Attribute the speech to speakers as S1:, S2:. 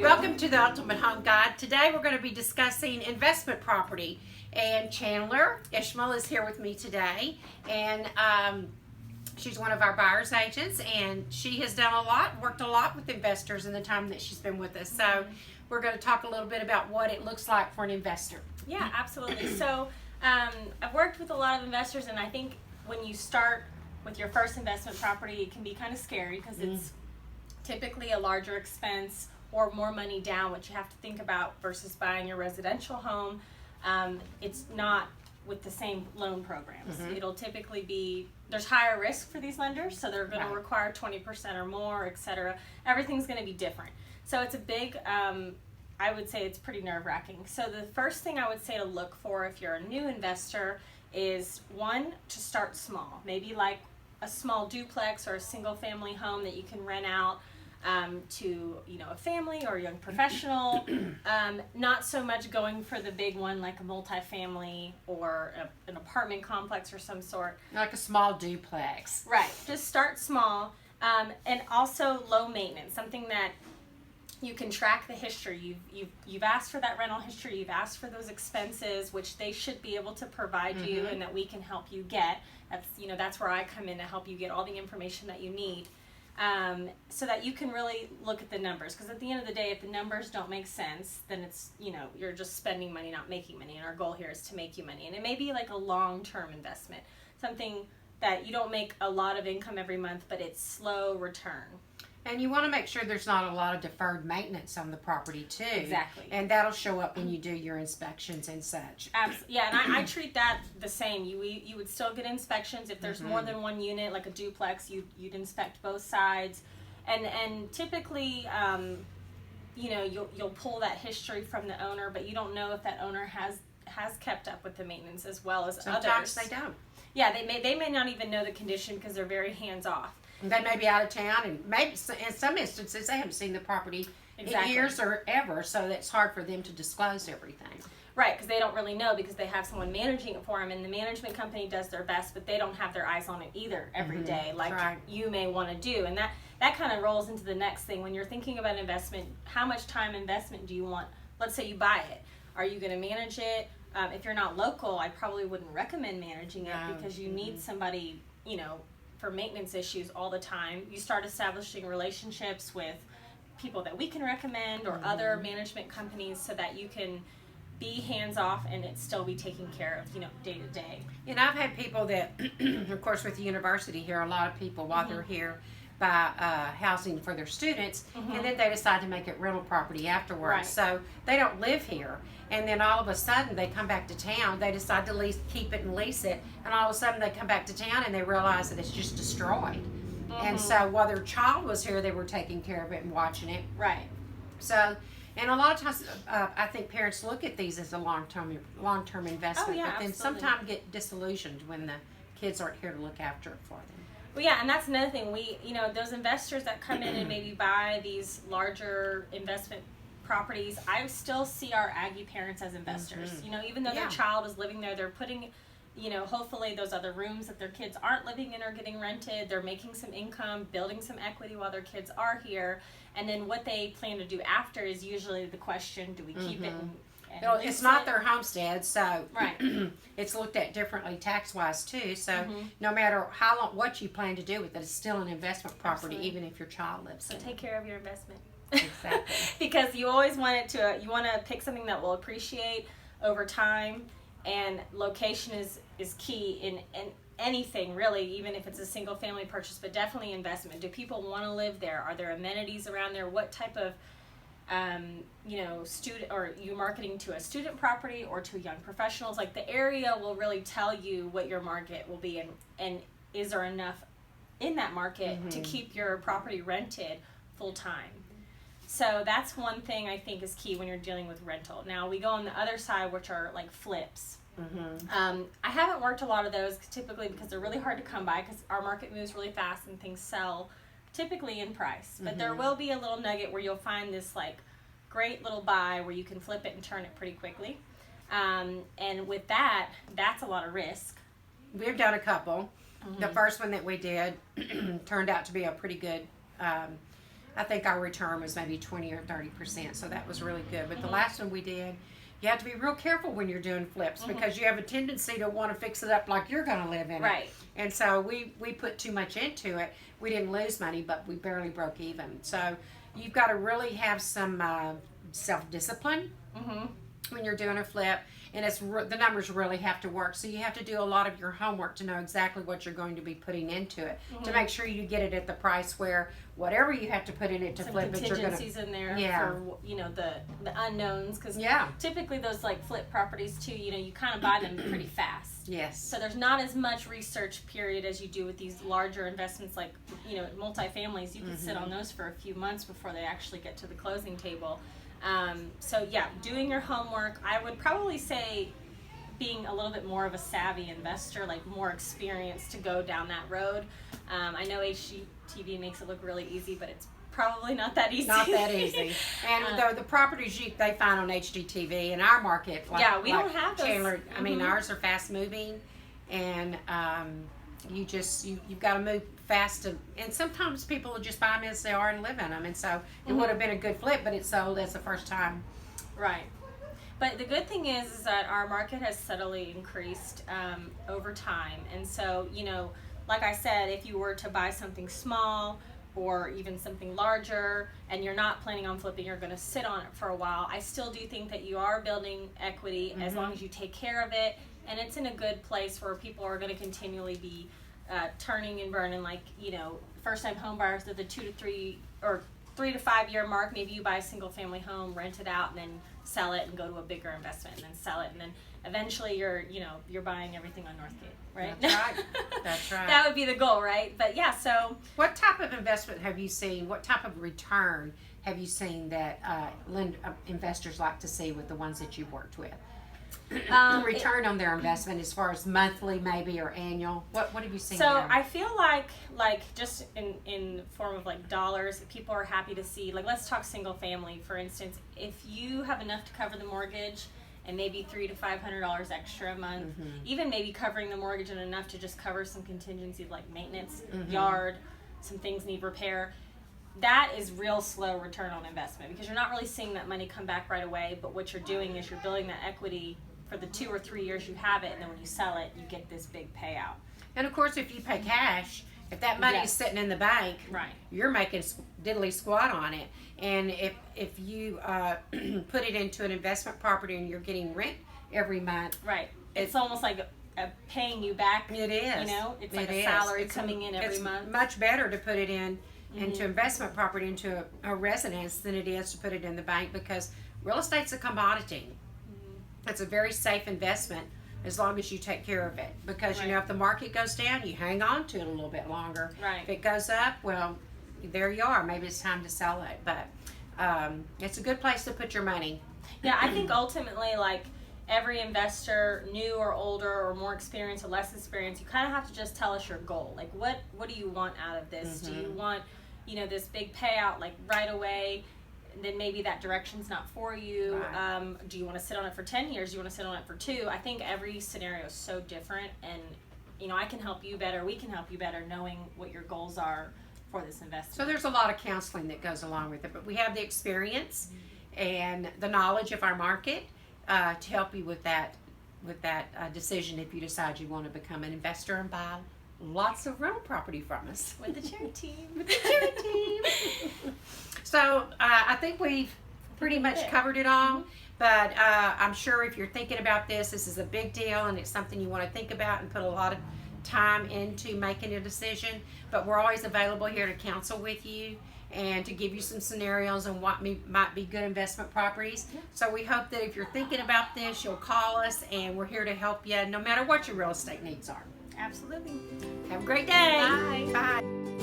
S1: Welcome to the Ultimate Home Guide. Today we're going to be discussing investment property. And Chandler Ishmael is here with me today. And she's one of our buyer's agents. And she has done a lot, worked a lot with investors in the time that she's been with us. So we're going to talk a little bit about what it looks like for an investor.
S2: Yeah, absolutely. So I've worked with a lot of investors, and I think when you start with your first investment property, it can be kind of scary because it's typically a larger expense or more money down, which you have to think about versus buying your residential home. It's not with the same loan programs. It'll typically be, there's higher risk for these lenders, so they're going to require 20% or more, etc. Everything's going to be different. So it's a big, I would say it's pretty nerve-wracking. So the first thing I would say to look for if you're a new investor is, one, to start small. Maybe like a small duplex or a single family home that you can rent out to, you know, a family or a young professional. Not so much going for the big one like a multifamily or an apartment complex or some sort.
S1: Like a small duplex.
S2: Right. Just start small, and also low maintenance. Something that you can track the history. You've asked for that rental history. You've asked for those expenses, which they should be able to provide you, and that we can help you get. That's where I come in to help you get all the information that you need. So that you can really look at the numbers, because at the end of the day, if the numbers don't make sense, then it's, you're just spending money, not making money, and our goal here is to make you money. And it may be like a long-term investment, something that you don't make a lot of income every month, but it's slow return.
S1: And you want to make sure there's not a lot of deferred maintenance on the property too.
S2: Exactly.
S1: And that'll show up when you do your inspections and such.
S2: Absolutely. Yeah, and I treat that the same. You would still get inspections if there's more than one unit, like a duplex. You'd inspect both sides, and typically, you'll pull that history from the owner, but you don't know if that owner has kept up with the maintenance as well as others.
S1: Sometimes they don't.
S2: Yeah, they may not even know the condition because they're very hands off.
S1: They may be out of town, and maybe in some instances they haven't seen the property in years or ever, so it's hard for them to disclose everything.
S2: Right, because they don't really know, because they have someone managing it for them, and the management company does their best, but they don't have their eyes on it either every day, like you may want to do. And that kind of rolls into the next thing. When you're thinking about investment, how much time investment do you want? Let's say you buy it. Are you going to manage it? If you're not local, I probably wouldn't recommend managing it, because you need somebody, for maintenance issues all the time. You start establishing relationships with people that we can recommend or other management companies, so that you can be hands off and it still be taken care of, day to day.
S1: And I've had people that, of course, with the university here, a lot of people while they're here buy housing for their students, and then they decide to make it rental property afterwards.
S2: Right.
S1: So they don't live here, and then all of a sudden they come back to town. They decide to keep it and lease it, and all of a sudden they come back to town and they realize that it's just destroyed. And so while their child was here, they were taking care of it and watching it.
S2: Right.
S1: So, and a lot of times, I think parents look at these as a long-term investment, but then sometimes get disillusioned when the kids aren't here to look after it for them.
S2: Well, yeah, and that's another thing. Those investors that come in and maybe buy these larger investment properties, I still see our Aggie parents as investors. Even though their child is living there, they're putting, hopefully those other rooms that their kids aren't living in are getting rented. They're making some income, building some equity while their kids are here. And then what they plan to do after is usually the question, do we keep it and
S1: it's not their homestead, so it's looked at differently tax-wise too. So no matter what you plan to do with it, it's still an investment property, even if your child lives in it.
S2: So take care of your investment.
S1: Exactly.
S2: Because you always want you want to pick something that will appreciate over time, and location is key in anything really, even if it's a single family purchase, but definitely investment. Do people want to live there? Are there amenities around there? What type of student, or you marketing to a student property or to young professionals? Like, the area will really tell you what your market will be, and is there enough in that market to keep your property rented full time. So that's one thing I think is key when you're dealing with rental. Now we go on the other side, which are like flips. I haven't worked a lot of those typically because they're really hard to come by, because our market moves really fast and things sell typically in price. But there will be a little nugget where you'll find this like great little buy where you can flip it and turn it pretty quickly. And with that, that's a lot of risk.
S1: We've done a couple. The first one that we did turned out to be a pretty good I think our return was maybe 20 or 30%, so that was really good. But the
S2: Mhm.
S1: last one we did, you have to be real careful when you're doing flips
S2: Mhm.
S1: because you have a tendency to want to fix it up like you're going to live in it.
S2: Right.
S1: And so we put too much into it. We didn't lose money, but we barely broke even. So you've got to really have some self-discipline
S2: Mhm.
S1: when you're doing a flip, and the numbers really have to work. So you have to do a lot of your homework to know exactly what you're going to be putting into it to make sure you get it at the price where whatever you have to put in it to
S2: Some
S1: flip it, you're
S2: contingencies
S1: gonna
S2: in there
S1: Yeah.
S2: for the unknowns, because
S1: yeah
S2: typically those like flip properties too, you kind of buy them pretty fast.
S1: yes
S2: So there's not as much research period as you do with these larger investments like multifamilies. You can sit on those for a few months before they actually get to the closing table. So yeah, doing your homework. I would probably say being a little bit more of a savvy investor, like more experienced to go down that road. I know HGTV makes it look really easy, but it's probably not that easy.
S1: not that easy. And the properties they find on HGTV in our market, like,
S2: we don't have those.
S1: Chandler. I mean, ours are fast moving, and you've got to move fast. And sometimes people will just buy them as they are and live in them. And so it would have been a good flip, but it's sold as the first time.
S2: Right. But the good thing is that our market has steadily increased over time. And so, like I said, if you were to buy something small or even something larger and you're not planning on flipping, you're going to sit on it for a while, I still do think that you are building equity as long as you take care of it. And it's in a good place where people are going to continually be turning and burning. Like, first-time home buyers, they're the 2 to 3 or 3 to 5 year mark. Maybe you buy a single family home, rent it out, and then sell it and go to a bigger investment, and then sell it, and then eventually you're buying everything on Northgate, right?
S1: That's right. That's right.
S2: That would be the goal, right? But yeah, so
S1: what type of investment have you seen? What type of return have you seen that investors like to see with the ones that you've worked with? Return on their investment as far as monthly maybe or annual. What have you seen
S2: So
S1: there?
S2: I feel like just in form of like dollars, people are happy to see, like, let's talk single family, for instance. If you have enough to cover the mortgage and maybe $300 to $500 extra a month, even maybe covering the mortgage and enough to just cover some contingencies like maintenance, yard, some things need repair, that is real slow return on investment because you're not really seeing that money come back right away. But what you're doing is you're building that equity for the 2 or 3 years you have it, and then when you sell it, you get this big payout.
S1: And of course, if you pay cash, if that money is sitting in the bank,
S2: Right.
S1: you're making diddly squat on it. And if you put it into an investment property and you're getting rent every month,
S2: Right. It's almost like paying you back.
S1: it is.
S2: It's like
S1: It
S2: a
S1: is.
S2: salary
S1: It's
S2: coming in every
S1: it's
S2: month.
S1: much better to put it into investment property, into a residence, than it is to put it in the bank because real estate's a commodity. It's a very safe investment as long as you take care of it because
S2: Right.
S1: if the market goes down, you hang on to it a little bit longer.
S2: Right.
S1: If it goes up, well, there you are. Maybe it's time to sell it, but it's a good place to put your money.
S2: Yeah, I think ultimately, like, every investor, new or older or more experienced or less experienced, you kind of have to just tell us your goal. Like, what do you want out of this? Do you want, this big payout like right away? Then maybe that direction's not for you.
S1: Right.
S2: Do you want to sit on it for 10 years? Do you want to sit on it for 2? I think every scenario is so different, and I can help you better. We can help you better knowing what your goals are for this investment.
S1: So there's a lot of counseling that goes along with it, but we have the experience and the knowledge of our market to help you with that decision if you decide you want to become an investor and buy lots of rental property from us.
S2: With the cherry team.
S1: With the cherry team. So I think we've pretty much covered it all, but I'm sure if you're thinking about this is a big deal and it's something you want to think about and put a lot of time into making a decision. But we're always available here to counsel with you and to give you some scenarios on what might be good investment properties. So we hope that if you're thinking about this, you'll call us, and we're here to help you no matter what your real estate needs are.
S2: Absolutely.
S1: Have a great day.
S2: Bye.
S1: Bye.